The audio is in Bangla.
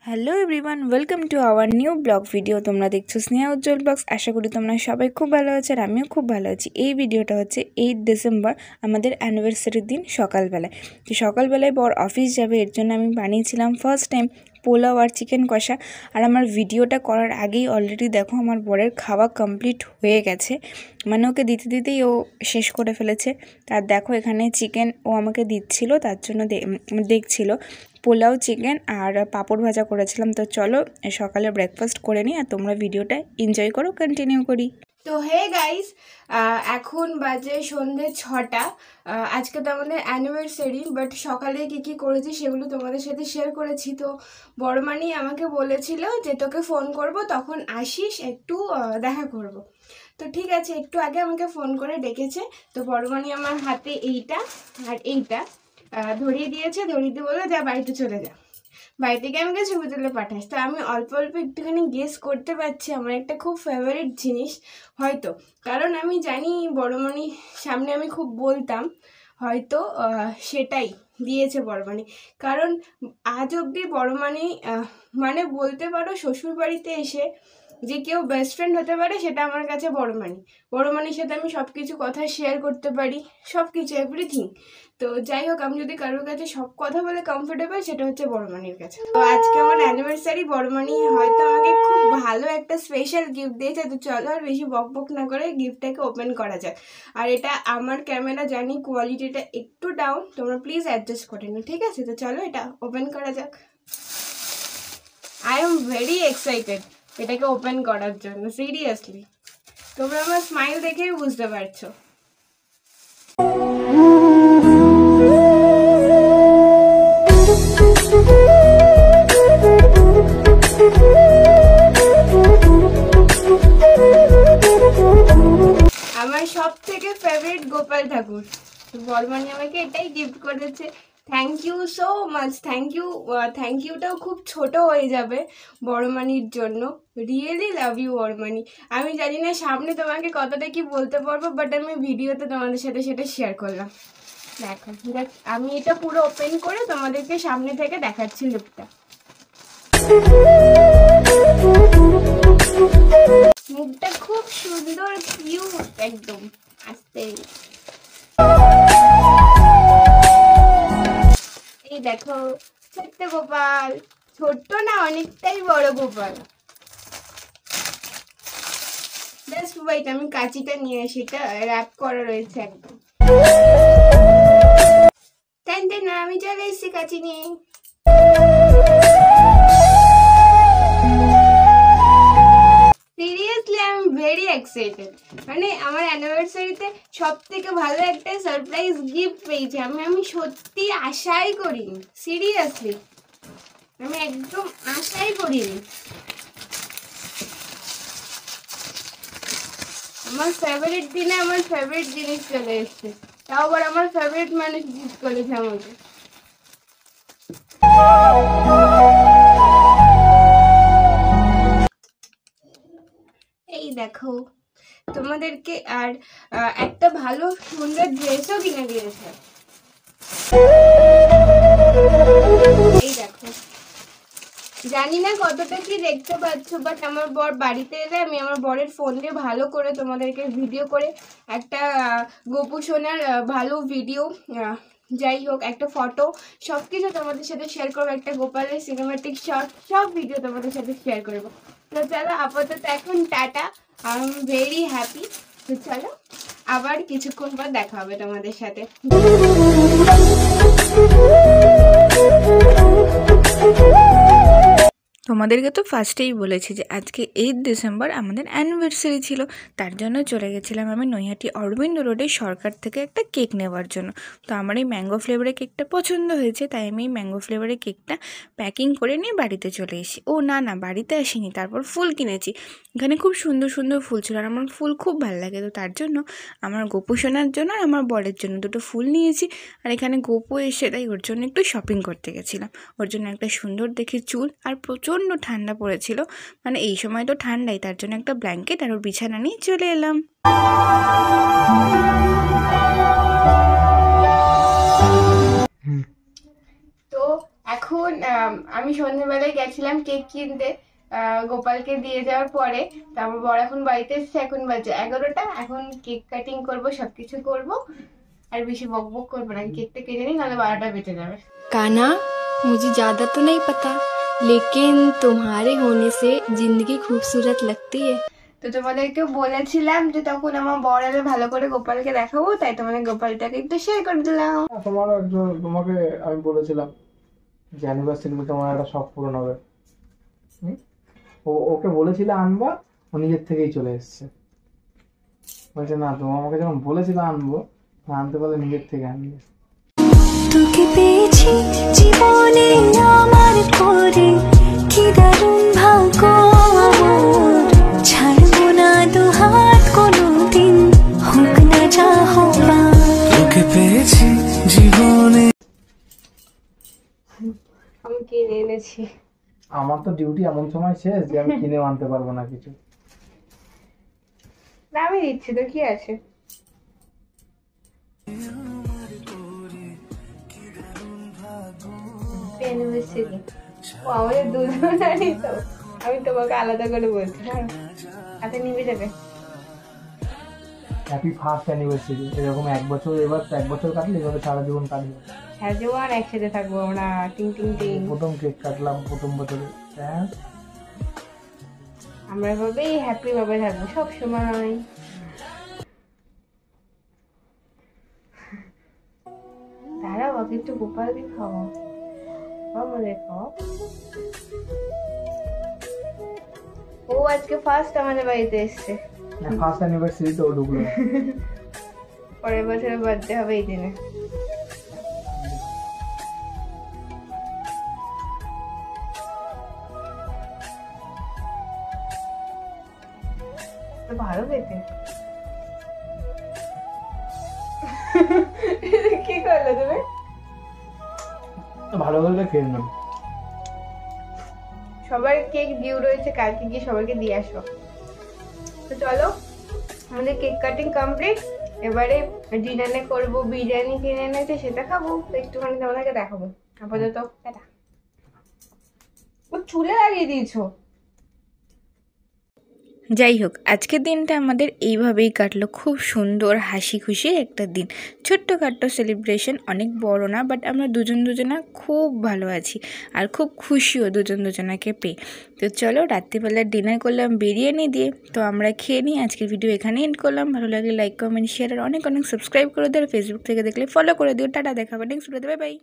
Hello everyone, welcome to our new blog video. তোমরা দেখছো স্নেহা উজ্জ্বল ব্লগস। আশা করি তোমরা সবাই খুব ভালো আছো আর আমিও খুব ভালো আছি। এই ভিডিওটা হচ্ছে 8 ডিসেম্বর, আমাদের অ্যানিভার্সারির দিন সকালবেলায়। তো সকালবেলায় বর অফিস যাবে, এর জন্য আমি বানিয়েছিলাম ফার্স্ট টাইম পোলাও আর চিকেন কষা। আর আমার ভিডিওটা করার আগেই অলরেডি দেখো আমার বরের খাওয়া কমপ্লিট হয়ে গেছে, মানে ওকে দিতে দিতেই ও শেষ করে ফেলেছে। তার দেখো এখানে চিকেন ও আমাকে দিচ্ছিল, তার জন্য দেখছিল। পোলাও, চিকেন আর পাঁপড় ভাজা করেছিলাম। তো চলো সকালে ব্রেকফাস্ট করে নিই আর তোমরা ভিডিওটা এনজয় করো, কন্টিনিউ করি। তো হে গাইস, এখন বাজে সন্ধ্যে 6টা। আজকে তো আমাদের অ্যানিভার্সারি, বাট সকালে কি কি করেছি সেগুলো তোমাদের সাথে শেয়ার করেছি। তো বড়মানি আমাকে বলেছিল যে তোকে ফোন করব, তখন আসিস, একটু দেখা করব। তো ঠিক আছে, একটু আগে আমাকে ফোন করে ডেকেছে। তো বড়মানি আমার হাতে এইটা আর এইটা ধরিয়ে দিয়েছে, ধরিয়ে দিয়ে বললো যা বাড়িতে চলে যা, বাড়ি থেকে আমাকে ছবি তুলে পাঠাস। তো আমি অল্প অল্প একটুখানি গেস করতে পারছি আমার একটা খুব ফেভারিট জিনিস হয়তো, কারণ আমি জানি বড়মানি সামনে আমি খুব বলতাম, হয়তো সেটাই দিয়েছে বড়মানি। কারণ আজ অবধি বড়মানি মানে বলতে পারো শ্বশুর বাড়িতে এসে যে কেউ বেস্ট ফ্রেন্ড হতে পারে সেটা আমার কাছে বড়মানির সাথে আমি সব কিছু কথা শেয়ার করতে পারি, সব কিছু এভরিথিং। তো যাই হোক, আমি যদি কারোর কাছে সব কথা বলে কমফোর্টেবল, সেটা হচ্ছে বড়মানির কাছে। তো আজকে আমার অ্যানিভার্সারি, বড়মানি হয়তো আমাকে খুব ভালো একটা স্পেশাল গিফট দিয়েছে। তো চলো আর বেশি বক বক না করে গিফটটাকে ওপেন করা যাক। আর এটা আমার ক্যামেরা জানি কোয়ালিটিটা একটু ডাউন, তোমরা প্লিজ অ্যাডজাস্ট করে নিও, ঠিক আছে? তো চলো এটা ওপেন করা যাক। আই এম ভেরি এক্সাইটেড এটাকে ওপেন করার জন্য, সিরিয়াসলি। তোমরা আমার স্মাইল দেখেই বুঝতে পারছো। আমার সব থেকে ফেভারিট গোপাল ঠাকুর, বড়মানি আমাকে এটাই গিফট করেছে। Thank you so much, thank ইউটাও খুব ছোট হয়ে যাবে বড়মানির জন্য। রিয়েলি লাভ ইউ বড়মানি। আমি জানি না সামনে তোমাকে কতটা কি বলতে পারবো, বাট আমি ভিডিওতে তোমাদের সাথে সেটা শেয়ার করলাম। দেখো, আমি এটা পুরো ওপেন করে তোমাদেরকে সামনে থেকে দেখাচ্ছি লুকটা। মুখটা খুব সুন্দর, কিউট একদম। আস্তে এই দেখো, ছোট্ট গোপাল, ছোট্ট না অনেকটাই বড় গোপাল। জাস্ট ওয়েট, আমি কাঁচিটা নিয়ে আসি, এটা র্যাপ করা রয়েছে একদম। না আমি চলে এসেছি কাঁচি নিয়ে। Seriously I am very excited. মানে আমার অ্যানিভার্সারিতে সব থেকে ভালো একটা সারপ্রাইজ গিফট পেয়েছি, আমি সত্যি আশাই করিনি। সিরিয়াসলি আমি একদম আশাই করিনি। আমার ফেভারিট দিনে আমার ফেভারিট জিনিস চলে এসছে, তাও আবার আমার ফেভারিট মানুষ গিফট করেছে আমাকে। এই দেখো, তোমাদেরকে আর একটা ভালো সুন্দর ড্রেসও কিনে দিয়েছে। এই দেখো, জানি না কতটা কি দেখতে পাচ্ছ, বাট আমার বর বাড়িতে এলে আমি আমার বরের ফোন দিয়ে ভালো করে তোমাদেরকে ভিডিও করে একটা গোপু সোনার ভালো ভিডিও, যাই হোক একটা ফটো, সব কিছু তোমাদের সাথে শেয়ার করবো। একটা গোপালের সিনেমাটিক শট, সব ভিডিও তোমাদের সাথে শেয়ার করবো। তো চলো আপাতত এখন tata, I am very happy. তো চলো আবার কিছুক্ষণ পর দেখা হবে তোমাদের সাথে। তোমাদেরকে তো ফার্স্টেই বলেছি যে আজকে 8 ডিসেম্বর আমাদের অ্যানিভার্সারি ছিল, তার জন্য চলে গেছিলাম আমি নৈহাটি অরবিন্দ রোডে সরকার থেকে একটা কেক নেওয়ার জন্য। তো আমার এই ম্যাঙ্গো ফ্লেভারের কেকটা পছন্দ হয়েছে, তাই আমি এই ম্যাঙ্গো ফ্লেভারের কেকটা প্যাকিং করে নিয়ে বাড়িতে চলে এসেছি। ও না না, বাড়িতে আসিনি, তারপর ফুল কিনেছি। এখানে খুব সুন্দর সুন্দর ফুল ছিল আর আমার ফুল খুব ভালো লাগে। তো তার জন্য আমার গোপু সোনার জন্য আর আমার বরের জন্য দুটো ফুল নিয়েছি। আর এখানে গোপু এসে, তাই ওর জন্য একটু শপিং করতে গেছিলাম। ওর জন্য একটা সুন্দর দেখে চুল, আর প্রচুর ঠান্ডা পড়েছিল, মানে এই সময় তো ঠান্ডাই, তার জন্য একটা ব্ল্যাঙ্কেট আর ওর বিছানা নিয়ে চলে এলাম। তো এখন আমি সন্ধ্যেবেলায় গেছিলাম কেক কিনতে গোপালকে দিয়ে যাওয়ার পরে। তারপর বড় এখন বাড়িতে এসেছে, এখন বাজে 11টা। এখন কেক কাটিং করব, সবকিছু করব, আর বেশি বক বক করবো না। কেকটা কেটে নিই, নাহলে 12টা বেজে যাবে। कान्हा, मुझे ज्यादा तो नहीं पता, लेकिन तुम्हारे होने से जिंदगी खूबसूरत लगती है। তো তোমাদেরকে বলেছিলাম যে তখন আমার বর এলে ভালো করে গোপালকে দেখাবো, তাই তোমাদের গোপালটাকে একটু শেয়ার করে দিলাম। তোমাকে আমি বলেছিলাম যে অ্যানিভার্সারিতে তোমার একটা শখ পূরণ হবে। ওকে বলেছিলে আনবা, ও নিজের থেকেই চলে এসছে। বলছে না, তুমি আমাকে যখন বলেছিলে আনবো, না আনতে পারলে নিজের থেকে আনবে। তোকে পেয়েছি জীবনে আমার পরে, কি দারুণ ভাগ্য আমার, ছাড়বো না দুহাত কোনোদিন, হোক না যা হবা। তোকে পেয়েছি জীবনে। আমি কিনে এনেছি। আমার তো ডিউটি এমন সময় শেষ যে আমি কিনে আনতে পারবো না কিছু। না, আমি দিচ্ছি তো, কি আছে। অ্যানিভার্সারি ও আমাদের দুজনেরই তো। আমি তোমাকে আলাদা করে বলছি, হ্যাঁ হাতে নিবে যাবে। Happy first anniversary. এরকম 1 বছর, এবার 1 বছর কাটলে এভাবে সারা জীবন কাটবে। হ্যাঁ, জীবন একসাথে থাকবো আমরা, টিং টিং টিং। প্রথম কেক কাটলাম প্রথম বছরে। হ্যাঁ, আমরা ভাবেই হ্যাপি ভাবে থাকবো সব সময়। দাঁড়াও, আগে একটু গোপালকে খাওয়াও, আমাদের খাওয়াও। ও আজকে ফার্স্ট আমাদের বাড়িতে এসছে। ফার্স্ট অ্যানিভার্সারি তো ও ঢুকলো। পরের বছরে বার্থডে হবে এই দিনে। ভালো খেতে। কি করলে তুমি? ভালো করে খেয়ে নেব। সবার কেক ডিউ রয়েছে, কালকে গিয়ে সবাইকে দিয়ে আসো। তো চলো, আমাদের কেক কাটিং কমপ্লিট। এবারে ডিনারে করবো, বিরিয়ানি কিনে এনেছে, সেটা খাবো। তো একটুখানি তোমাদেরকে দেখাবো। আপাতত টাটা। ও চুলে লাগিয়ে দিয়েছো। যাই হোক, আজকের দিনটা আমাদের এইভাবেই কাটলো। খুব সুন্দর হাসি খুশি একটা দিন, ছোট্টখাট্টো সেলিব্রেশন, অনেক বড় না, বাট আমরা দুজনা খুব ভালো আছি আর খুব খুশিও দুজনাকে পেয়ে। তো চলো, রাত্রিবেলা ডিনার করলাম বিরিয়ানি দিয়ে। তো আমরা খেয়ে নিই। আজকের ভিডিও এখানে এন্ড করলাম। ভালো লাগলে লাইক কমেন্ট শেয়ার আর অনেক সাবস্ক্রাইব করে দিও। ফেসবুক থেকে দেখলে ফলো করে দিও। টাটা, দেখা হবে নেক্সট ভিডিওতে। Bye bye.